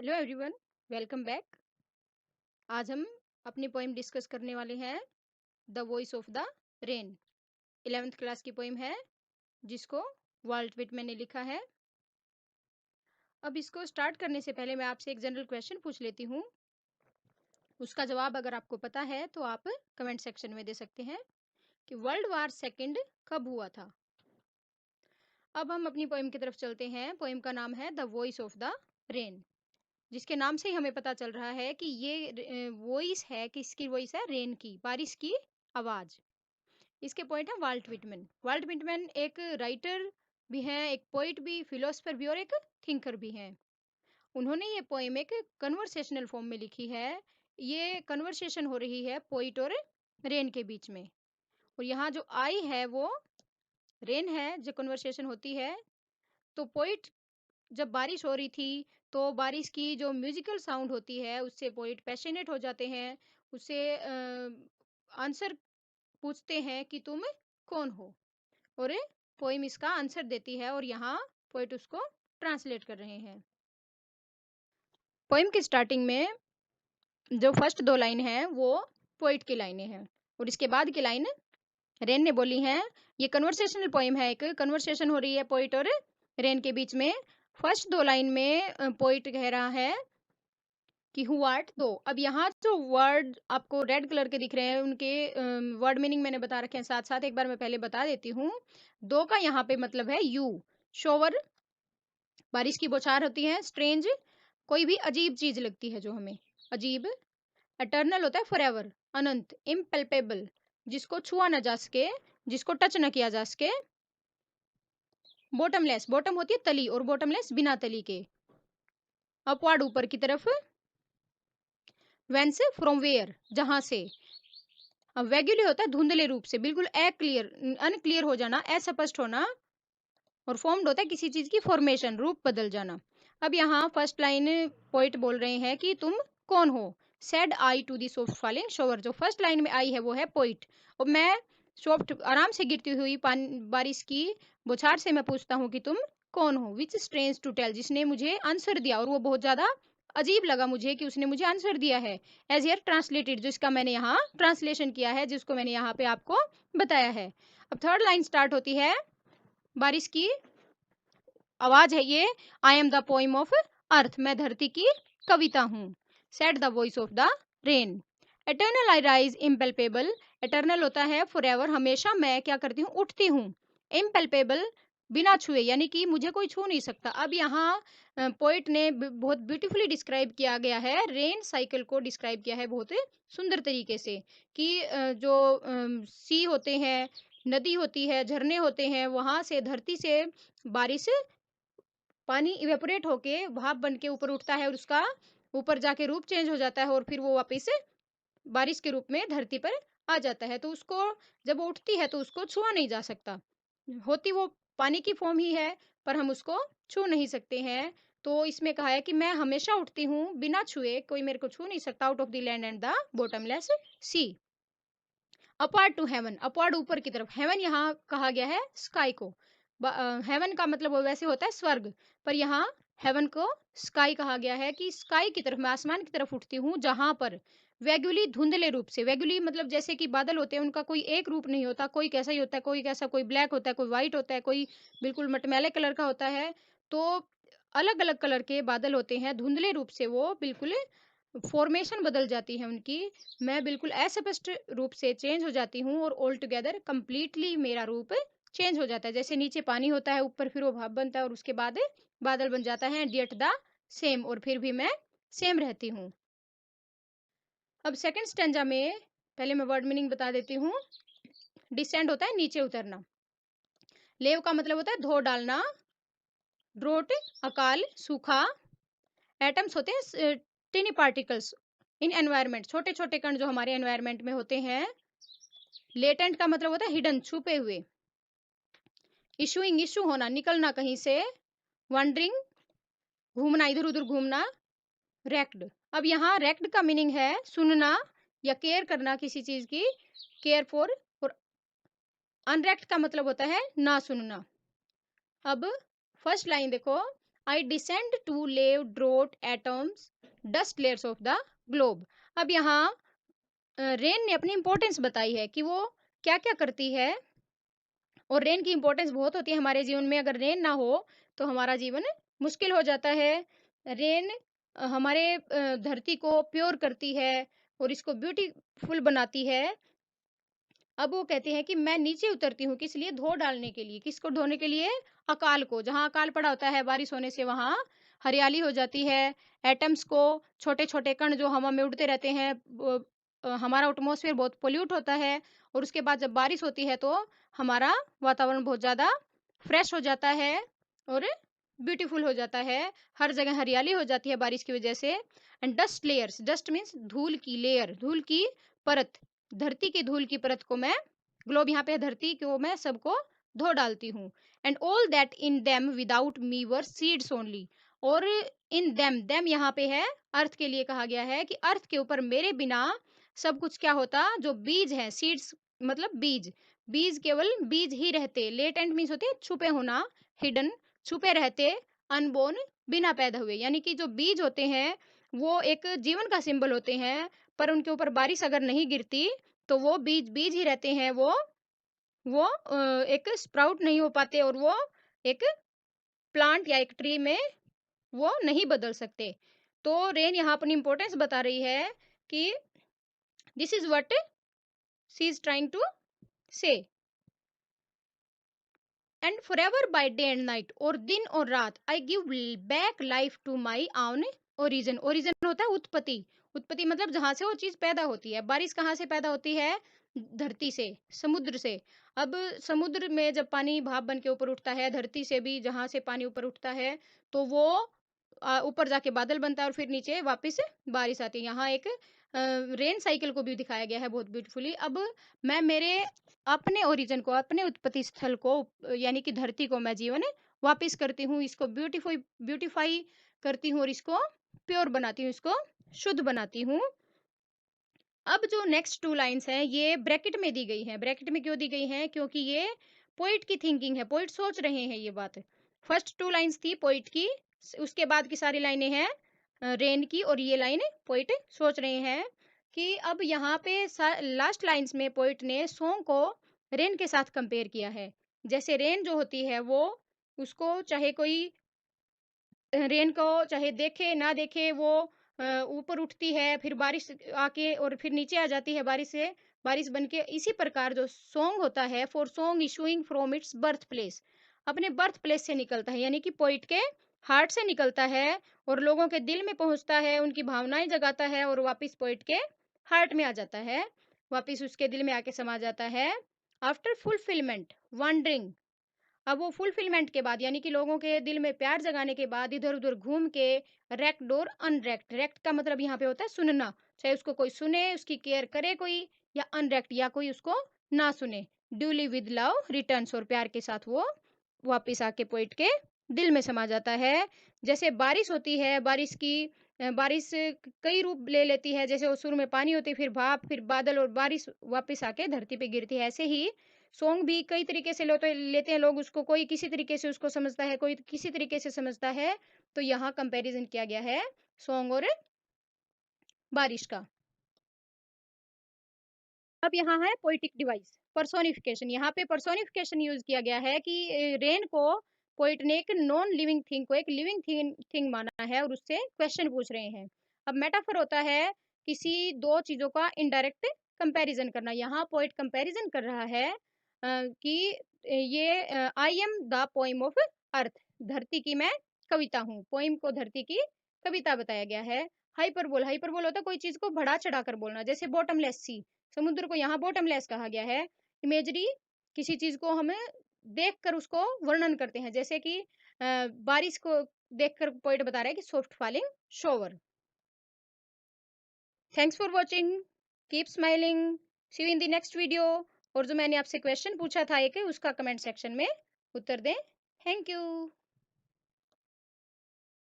Hello everyone, welcome back. आज हम अपनी पोएम डिस्कस करने वाले हैं the voice of the rain. 11th class की पोएम है जिसको वाल्ट विटमैन ने लिखा है। अब इसको स्टार्ट करने से पहले मैं आपसे एक जनरल क्वेश्चन पूछ लेती हूँ। उसका जवाब अगर आपको पता है तो आप कमेंट सेक्शन में दे सकते हैं कि वर्ल्ड वार सेकंड कब हुआ था। अब हम अपनी पोएम की तरफ चलते हैं। पोएम का नाम है the voice of the rain, जिसके नाम से ही हमें पता चल रहा है कि ये वॉइस है, किसकी वॉइस है? रेन की, बारिश की आवाज। इसके पॉइंट है वाल्ट विटमैन। वाल्ट विटमैन एक राइटर भी हैं, एक पोइट भी, फिलोसफर भी और एक थिंकर भी हैं। उन्होंने ये पोएम एक कन्वर्सेशनल फॉर्म में लिखी है। ये कन्वर्सेशन हो रही है पोइट और रेन के बीच में, और यहाँ जो आई है वो रेन है जो कन्वर्सेशन होती है। तो पोइट जब बारिश हो रही थी तो बारिश की जो म्यूजिकल साउंड होती है उससे पोइट पैशनेट हो जाते हैं। उससे आंसर पूछते हैं कि तुम कौन हो, और पोइम इसका आंसर देती है, और यहाँ पोइट उसको ट्रांसलेट कर रहे हैं। पोइम की स्टार्टिंग में जो फर्स्ट दो लाइन है वो पोइट की लाइनें हैं, और इसके बाद की लाइन रेन ने बोली है। ये कन्वर्सेशनल पोइम है, एक कन्वर्सेशन हो रही है पोइट और रेन के बीच में। फर्स्ट दो लाइन में पोइट कह रहा है कि हु आर्ट दो। अब यहाँ जो वर्ड आपको रेड कलर के दिख रहे हैं उनके वर्ड मीनिंग मैंने बता रखे हैं साथ साथ, एक बार मैं पहले बता देती हूँ। दो का यहाँ पे मतलब है यू। शोवर बारिश की बौछार होती है। स्ट्रेंज कोई भी अजीब चीज लगती है जो हमें अजीब। एटर्नल होता है फॉरएवर, अनंत। इम्पल्पेबल जिसको छुआ न जा सके, जिसको टच न किया जा सके। बॉटमलेस, बॉटम होती है तली, और बॉटमलेस बिना तली के। अपवार्ड ऊपर की तरफ। वेंस फ्रॉम वेयर जहां से। अब वेग्युलर होता है धुंधले रूप से, बिल्कुल क्लियर, अनक्लियर हो जाना, अस्पष्ट होना। और फॉर्म्ड होता है किसी चीज की फॉर्मेशन, रूप बदल जाना। अब यहाँ फर्स्ट लाइन पोइट बोल रहे हैं कि तुम कौन हो। Said I to the soft falling shower. जो फर्स्ट लाइन में आई है वो है पोइट, और मैं सॉफ्ट आराम से गिरती हुई बारिश की बौछार से मैं पूछता हूँ कि तुम कौन हो। विच स्ट्रेंज टू टेल, जिसने मुझे आंसर दिया, और वो बहुत ज्यादा अजीब लगा मुझे कि उसने मुझे आंसर दिया है। एज यर ट्रांसलेटेड, जिसका मैंने यहाँ ट्रांसलेशन किया है, जिसको मैंने यहाँ पे आपको बताया है। अब थर्ड लाइन स्टार्ट होती है, बारिश की आवाज है ये। I am the poem of earth, मैं धरती की कविता हूँ। Said the voice of the rain. Eternal I rise impalpable. Eternal होता है फॉरएवर, हमेशा मैं क्या करती हूँ, उठती हूँ। इम्पल्पेबल बिना छुए, यानी कि मुझे कोई छू नहीं सकता। अब यहाँ पोइट ने बहुत ब्यूटीफुली डिस्क्राइब किया गया है, रेन साइकिल को डिस्क्राइब किया है बहुत सुंदर तरीके से, कि जो सी होते हैं, नदी होती है, झरने होते हैं, वहां से धरती से बारिश पानी इवेपोरेट होके भाप बन के ऊपर उठता है, और उसका ऊपर जाके रूप चेंज हो जाता है, और फिर वो वापस बारिश के रूप में धरती पर आ जाता है। तो उसको जब वो उठती है तो उसको छुआ नहीं जा सकता। होती वो पानी की फॉर्म ही है, पर हम उसको छू नहीं सकते हैं। तो इसमें कहा है कि मैं हमेशा उठती हूँ बिना छुए, कोई मेरे को छू नहीं सकता। Out of the land and the bottomless sea. Upward to heaven, upward ऊपर की तरफ। हेवन यहाँ कहा गया है स्काई को। हेवन का मतलब वैसे होता है स्वर्ग, पर यहाँ हेवन को स्काई कहा गया है, कि स्काई की तरफ, मैं आसमान की तरफ उठती हूँ, जहां पर वेगुली धुंधले रूप से। वेगुली मतलब जैसे कि बादल होते हैं, उनका कोई एक रूप नहीं होता, कोई कैसा ही होता है, कोई कैसा, कोई ब्लैक होता है, कोई व्हाइट होता है, कोई बिल्कुल मटमैले कलर का होता है। तो अलग अलग कलर के बादल होते हैं, धुंधले रूप से वो बिल्कुल फॉर्मेशन बदल जाती है उनकी। मैं बिल्कुल अस्पष्ट रूप से चेंज हो जाती हूँ, और ऑल टुगेदर कंप्लीटली मेरा रूप चेंज हो जाता है। जैसे नीचे पानी होता है, ऊपर फिर वो भाप बनता है, और उसके बाद बादल बन जाता है, डियट द सेम, और फिर भी मैं सेम रहती हूँ। अब सेकंड स्टेंजा में पहले मैं वर्ड मीनिंग बता देती हूँ। डिसेंड होता है नीचे उतरना। लेव का मतलब होता है धो डालना। ड्रोट अकाल, सूखा। एटम्स होते हैं टिनी पार्टिकल्स इन एनवायरमेंट, छोटे छोटे कण जो हमारे एनवायरमेंट में होते हैं। लेटेंट का मतलब होता है हिडन, छुपे हुए। इशूइंग, इशू होना, निकलना कहीं से। वंडरिंग, घूमना, इधर उधर घूमना। रेक्ड, अब यहाँ रेक्ड का मीनिंग है सुनना या केयर करना किसी चीज की, केयर फॉर। और अनरेक्ड का मतलब होता है ना सुनना। अब फर्स्ट लाइन देखो, आई डिसेंड टू लेव draught atoms dust layers of the globe. अब यहाँ रेन ने अपनी इंपॉर्टेंस बताई है कि वो क्या क्या करती है, और रेन की इंपॉर्टेंस बहुत होती है हमारे जीवन में। अगर रेन ना हो तो हमारा जीवन मुश्किल हो जाता है। रेन हमारे धरती को प्योर करती है और इसको ब्यूटीफुल बनाती है। अब वो कहते हैं कि मैं नीचे उतरती हूँ किस लिए, धो डालने के लिए। किसको धोने के लिए? अकाल को। जहाँ अकाल पड़ा होता है बारिश होने से वहां हरियाली हो जाती है। एटम्स को, छोटे छोटे कण जो हवा में उड़ते रहते हैं, हमारा एटमॉस्फेयर बहुत पोल्यूट होता है, और उसके बाद जब बारिश होती है तो हमारा वातावरण बहुत ज्यादा फ्रेश हो जाता है और ब्यूटीफुल हो जाता है। हर जगह हरियाली हो जाती है बारिश की वजह से। And dust layers, dust means धूल की लेयर, धूल की परत, धरती की धूल की परत को मैं, ग्लोब यहाँ पे धरती को मैं सबको धो डालती हूँ। And all that in them without me were seeds only. और इन देम, देम यहाँ पे है अर्थ के लिए कहा गया है कि अर्थ के ऊपर मेरे बिना सब कुछ क्या होता, जो बीज है, सीड्स मतलब बीज, बीज केवल बीज ही रहते। लेटेंट मीन्स होते छुपे होना, हिडन, छुपे रहते, अनबोर्न बिना पैदा हुए। यानी कि जो बीज होते हैं वो एक जीवन का सिंबल होते हैं, पर उनके ऊपर बारिश अगर नहीं गिरती तो वो बीज बीज ही रहते हैं। वो एक स्प्राउट नहीं हो पाते और वो एक प्लांट या एक ट्री में वो नहीं बदल सकते। तो रेन यहाँ अपनी इंपॉर्टेंस बता रही है कि this is what she is trying to say. And forever by day and night, और दिन और रात, I give back life to my own origin. Origin होता है उत्पत्ति, उत्पत्ति मतलब जहां से वो चीज पैदा होती है। बारिश कहाँ से पैदा होती है? धरती से, समुद्र से। अब समुद्र में जब पानी भाप बन के ऊपर उठता है, धरती से भी जहां से पानी ऊपर उठता है तो वो ऊपर जाके बादल बनता है और फिर नीचे वापस बारिश आती है। यहाँ एक रेन साइकिल को भी दिखाया गया है बहुत ब्यूटीफुली। अब मैं मेरे अपने ओरिजिन को, अपने उत्पत्ति स्थल को, यानी कि धरती को मैं जीवन वापस करती हूँ, इसको ब्यूटीफाई ब्यूटीफाई करती हूँ और इसको प्योर बनाती हूँ, इसको शुद्ध बनाती हूँ। अब जो नेक्स्ट टू लाइंस हैं ये ब्रैकेट में दी गई हैं। ब्रैकेट में क्यों दी गई हैं? क्योंकि ये पोइट की थिंकिंग है, पोइट सोच रहे हैं ये बात। फर्स्ट टू लाइंस थी पोइट की, उसके बाद की सारी लाइनें हैं रेन की, और ये लाइन पोइट सोच रहे हैं कि अब यहाँ पे लास्ट लाइंस में पोइट ने सॉन्ग को रेन के साथ कंपेयर किया है। जैसे रेन जो होती है वो, उसको चाहे कोई रेन को चाहे देखे ना देखे, वो ऊपर उठती है, फिर बारिश आके और फिर नीचे आ जाती है बारिश से, बारिश बन के। इसी प्रकार जो सॉन्ग होता है, for song issuing from its birth place, अपने बर्थ प्लेस से निकलता है, यानी कि पोइट के हार्ट से निकलता है और लोगों के दिल में पहुंचता है, उनकी भावनाएं जगाता है और वापस पोइट के हार्ट में आ जाता है, वापस उसके दिल में आके समा जाता है। आफ्टर फुलफिलमेंट वंडरिंग, अब वो फुलफिलमेंट के बाद, यानी कि लोगों के दिल में प्यार जगाने के बाद, इधर उधर घूम के, रेक्ट और अनरेक्ट, रेक्ट का मतलब यहाँ पे होता है सुनना, चाहे उसको कोई सुने, उसकी केयर करे कोई, या अनरेक्ट या कोई उसको ना सुने, ड्यूली विद लव रिटर्न्स, और प्यार के साथ वो वापिस आके पोइट के दिल में समा जाता है। जैसे बारिश होती है, बारिश की बारिश कई रूप ले लेती है, जैसे वो शुरू में पानी होती है, फिर भाप, फिर बादल, और बारिश वापस आके धरती पे गिरती है। ऐसे ही सॉन्ग भी कई तरीके से लेते हैं लोग उसको, कोई किसी तरीके से उसको समझता है, कोई किसी तरीके से समझता है। तो यहाँ कंपैरिजन किया गया है सॉन्ग और बारिश का। अब यहाँ है पोइटिक डिवाइस, पर्सोनिफिकेशन। यहाँ पे पर्सोनिफिकेशन यूज किया गया है कि रेन को पोइट ने एक नॉन लिविंग थिंग को एक लिविंग थिंग माना है और उससे क्वेश्चन पूछ रहे हैं। अब मेटाफर होता है किसी दो चीजों का इनडायरेक्ट कंपैरिजन करना। यहाँ पोइट कंपैरिजन कर रहा है कि ये I am the poem of अर्थ, धरती की मैं कविता हूँ। पोइम को धरती की कविता बताया गया है। हाइपरबोल, हाइपरबोल होता है कोई चीज को बढ़ा चढ़ा कर बोलना, जैसे बॉटमलेस सी, समुद्र को यहाँ बॉटमलेस कहा गया है। इमेजरी, किसी चीज को हमें देखकर उसको वर्णन करते हैं, जैसे कि बारिश को देखकर पोइट बता रहा है कि soft falling shower. Thanks for watching, keep smiling, see you in the next video. और जो मैंने आपसे क्वेश्चन पूछा था एक, उसका कमेंट सेक्शन में उत्तर दें। Thank you.